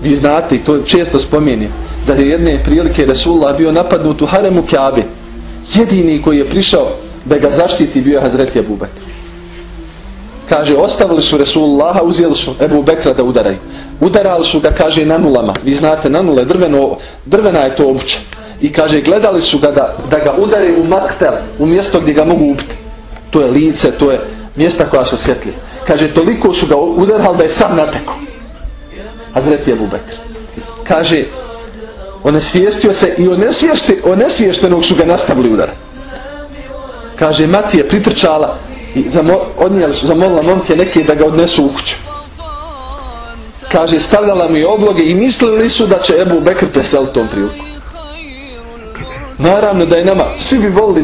Vi znate, i to često spominjem, da je jedne prilike Resulullah bio napadnut u haremu Kjabe. Jedini koji je prišao da ga zaštiti bio je Hazreti Ebu Bekr. Kaže, ostavili su Resulullaha, uzeli su Ebu Bekra da udaraju. Udarali su ga, kaže, na nulama. Vi znate, na nule, drvena je to obuća. I kaže, gledali su ga da ga udare u maktel, u mjesto gdje ga mogu ubiti. To je lice, to je mjesta koja su osjetljiva. Kaže, toliko su ga udarali da je sam natekao. Hazreti Ebu Bekr. Kaže, onesvijestio se i onesviještenog su ga nastavili udara. Kaže, mati je pritrčala i zamolila momke neke da ga odnesu u kuću. Kaže, stavljala mi obloge i mislili su da će Ebu Bekr preseliti tom priliku. Naravno da je nama, svi bi volili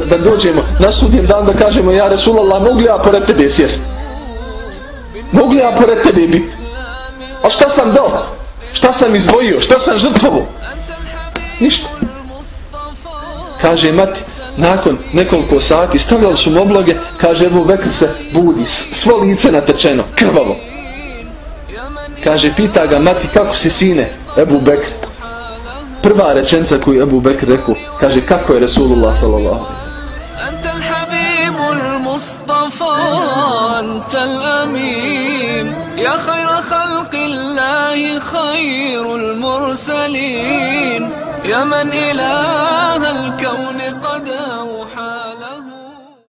da dođemo na sudnji dan da kažemo, ja Resulallah, mogu li ja pored tebe sjesti? Mogu li ja pored tebe biti? A šta sam dao? Šta sam izdvojio? Šta sam žrtvovo? Ništa. Kaže, mati, nakon nekoliko sati stavljali su mu obloge, kaže, Ebu Bekr se budi, svo lice natečeno, krvavo. Kaže, pita ga, mati, kako si, sine? Ebu Bekr. Prva rečenica koju Ebu Bekr rekao, kaže, kako je Resulullah sallallahu alaihi wa sallam.